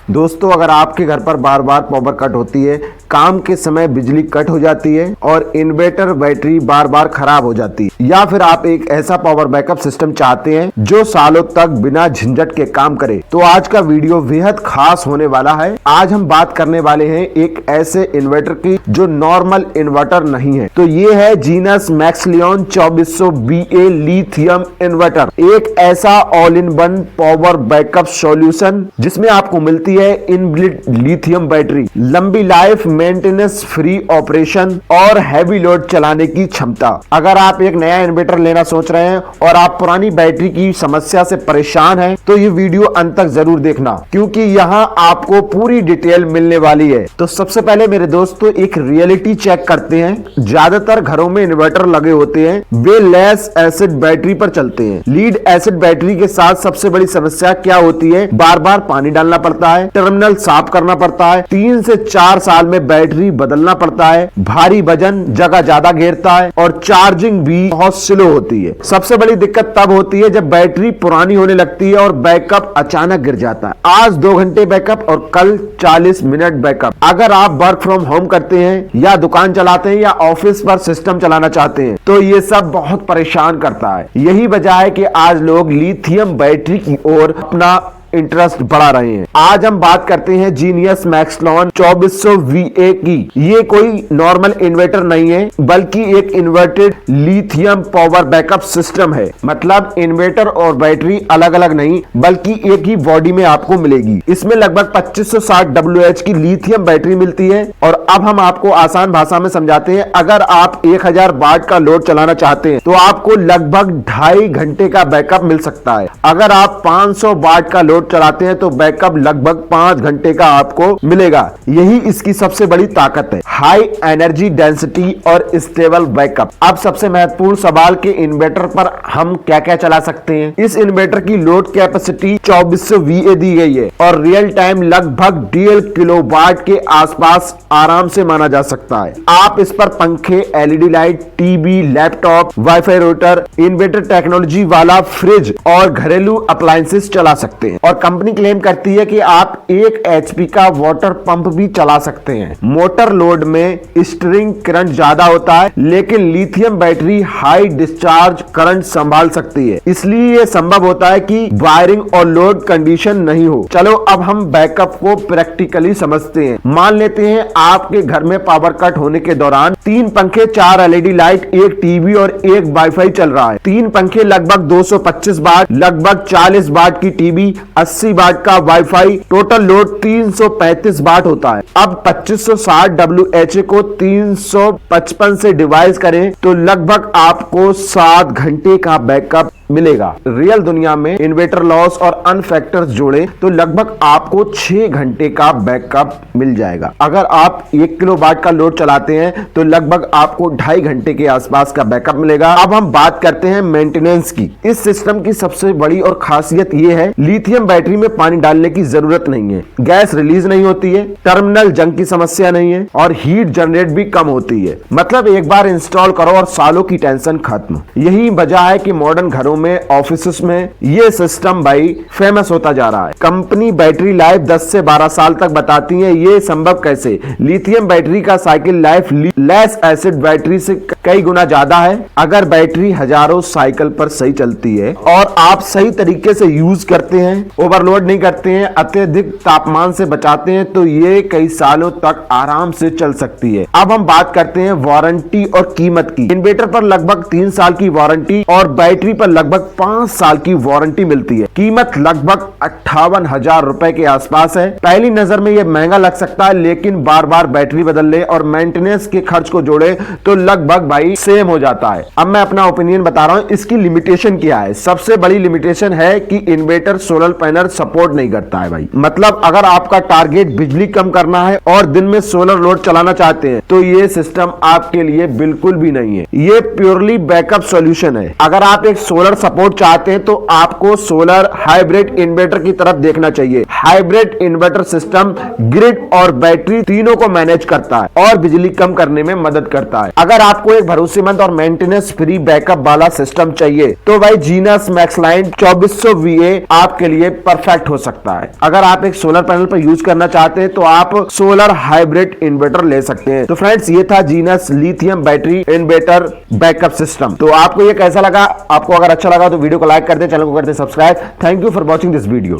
दोस्तों, अगर आपके घर पर बार बार पावर कट होती है, काम के समय बिजली कट हो जाती है और इन्वर्टर बैटरी बार बार खराब हो जाती है, या फिर आप एक ऐसा पावर बैकअप सिस्टम चाहते हैं जो सालों तक बिना झंझट के काम करे, तो आज का वीडियो बेहद खास होने वाला है। आज हम बात करने वाले हैं एक ऐसे इन्वर्टर की जो नॉर्मल इन्वर्टर नहीं है। तो ये है जीनस मैक्सलियन 2400BA लिथियम इन्वर्टर, एक ऐसा all in one power backup solution जिसमें आपको मिलती है इनबिल्ट लिथियम बैटरी, लंबी लाइफ, मेंटेनेंस फ्री ऑपरेशन और हैवी लोड चलाने की क्षमता। अगर आप एक नया इन्वर्टर लेना सोच रहे हैं और आप पुरानी बैटरी की समस्या से परेशान हैं, तो ये वीडियो अंत तक जरूर देखना, क्योंकि यहाँ आपको पूरी डिटेल मिलने वाली है। तो सबसे पहले मेरे दोस्तों एक रियलिटी चेक करते हैं। ज्यादातर घरों में इन्वर्टर लगे होते हैं, वे लेस एसिड बैटरी पर चलते हैं। लीड एसिड बैटरी के साथ सबसे बड़ी समस्या क्या होती है? बार बार पानी डालना पड़ता है, टर्मिनल साफ करना पड़ता है, 3 से 4 साल में बैटरी बदलना पड़ता है, भारी वजन जगह ज्यादा घेरता है और चार्जिंग भी बहुत स्लो होती है। सबसे बड़ी दिक्कत तब होती है जब बैटरी पुरानी होने लगती है और बैकअप अचानक गिर जाता है। आज 2 घंटे बैकअप और कल 40 मिनट बैकअप। अगर आप वर्क फ्रॉम होम करते हैं या दुकान चलाते हैं या ऑफिस पर सिस्टम चलाना चाहते हैं, तो ये सब बहुत परेशान करता है। यही वजह है कि आज लोग लिथियम बैटरी की ओर अपना इंटरेस्ट बढ़ा रहे हैं। आज हम बात करते हैं जीनियस मैक्सलियन 2400VA की। ये कोई नॉर्मल इन्वर्टर नहीं है, बल्कि एक inverted lithium power backup system है। मतलब इन्वर्टर और बैटरी अलग अलग नहीं, बल्कि एक ही बॉडी में आपको मिलेगी। इसमें लगभग 2560 WH की लिथियम बैटरी मिलती है। और अब हम आपको आसान भाषा में समझाते हैं। अगर आप 1000 वाट का लोड चलाना चाहते हैं, तो आपको लगभग 2.5 घंटे का बैकअप मिल सकता है। अगर आप 500 वाट का चलाते हैं तो बैकअप लगभग 5 घंटे का आपको मिलेगा। यही इसकी सबसे बड़ी ताकत है, हाई एनर्जी डेंसिटी और स्टेबल बैकअप। अब सबसे महत्वपूर्ण सवाल के इन्वर्टर पर हम क्या क्या चला सकते हैं। इस इन्वर्टर की लोड कैपेसिटी 2400VA दी गई है और रियल टाइम लगभग 1.5 किलोवाट के आसपास आराम से माना जा सकता है। आप इस पर पंखे, LED light, TV, laptop, wifi router, inverter technology वाला फ्रिज और घरेलू अप्लायंसेस चला सकते हैं। और कंपनी क्लेम करती है कि आप 1 HP का वाटर पंप भी चला सकते हैं। मोटर लोड में स्टीयरिंग करंट ज्यादा होता है, लेकिन lithium battery high discharge current संभाल सकती है। इसलिए यह संभव होता है कि वायरिंग और लोड कंडीशन नहीं हो। चलो अब हम बैकअप को प्रैक्टिकली समझते हैं। मान लेते हैं आपके घर में पावर कट होने के दौरान 3 पंखे, 4 LED लाइट, 1 टीवी और 1 वाईफाई चल रहा है। 3 पंखे लगभग 225 वाट, लगभग 40 वाट की टीवी, 80 वाट का वाईफाई, टोटल लोड 335 वाट होता है। अब 2560 WH को 355 से डिवाइड करें तो लगभग आपको 7 घंटे का बैकअप मिलेगा। रियल दुनिया में इन्वर्टर लॉस और अन फैक्टर्स जोड़े तो लगभग आपको 6 घंटे का बैकअप मिल जाएगा। अगर आप 1 किलोवाट का लोड चलाते हैं तो लगभग आपको 2.5 घंटे के आसपास का बैकअप मिलेगा। अब हम बात करते हैं मेंटेनेंस की। इस सिस्टम की सबसे बड़ी और खासियत यह है, लिथियम बैटरी में पानी डालने की जरूरत नहीं है, गैस रिलीज नहीं होती है, टर्मिनल जंग की समस्या नहीं है और हीट जनरेट भी कम होती है। मतलब एक बार इंस्टॉल करो और सालों की टेंशन खत्म। यही वजह है कि मॉडर्न घरों में, ऑफिस में ये सिस्टम भाई फेमस होता जा रहा है। कंपनी बैटरी लाइफ 10 से 12 साल तक बताती है। ये संभव कैसे? लिथियम बैटरी का cycle life less acid battery से कई गुना ज्यादा है। अगर बैटरी हजारों साइकिल पर सही चलती है और आप सही तरीके से यूज करते हैं, ओवरलोड नहीं करते हैं, अत्यधिक तापमान से बचाते हैं, तो ये कई सालों तक आराम से चल सकती है। अब हम बात करते हैं वारंटी और कीमत की। इन्वर्टर पर लगभग 3 साल की वारंटी और बैटरी पर लगभग 5 साल की वारंटी मिलती है। कीमत लगभग 58,000 रुपए के आसपास है। पहली नजर में यह महंगा लग सकता है, लेकिन बार बार बैटरी बदलने और मेंटेनेंस के खर्च को जोड़े तो लगभग भाई सेम हो जाता है। अब मैं अपना ओपिनियन बता रहा हूं, इसकी लिमिटेशन क्या है। सबसे बड़ी लिमिटेशन है कि इन्वर्टर सोलर पैनल सपोर्ट नहीं करता है भाई। मतलब अगर आपका टारगेट बिजली कम करना है और दिन में सोलर लोड चलाना चाहते हैं, तो ये सिस्टम आपके लिए बिल्कुल भी नहीं है। ये प्योरली बैकअप सॉल्यूशन है। अगर आप एक सोलर सपोर्ट चाहते हैं तो आपको सोलर हाइब्रिड इन्वर्टर की तरफ देखना चाहिए। हाइब्रिड इन्वर्टर सिस्टम ग्रिड और बैटरी तीनों को मैनेज करता है और बिजली कम करने में मदद करता है। अगर आपको एक भरोसेमंद और मेंटेनेंस फ्री बैकअप वाला सिस्टम चाहिए तो भाई जीनस मैक्सलाइन 2400 VA आपके लिए परफेक्ट हो सकता है। अगर आप एक सोलर पैनल पर यूज करना चाहते हैं तो आप सोलर हाइब्रिड इन्वर्टर ले सकते हैं। तो फ्रेंड्स, ये था genus lithium battery inverter backup system. तो आपको ये कैसा लगा? आपको अगर अच्छा लगा तो वीडियो को लाइक कर दे, चैनल को कर दे subscribe. Thank you for watching this video.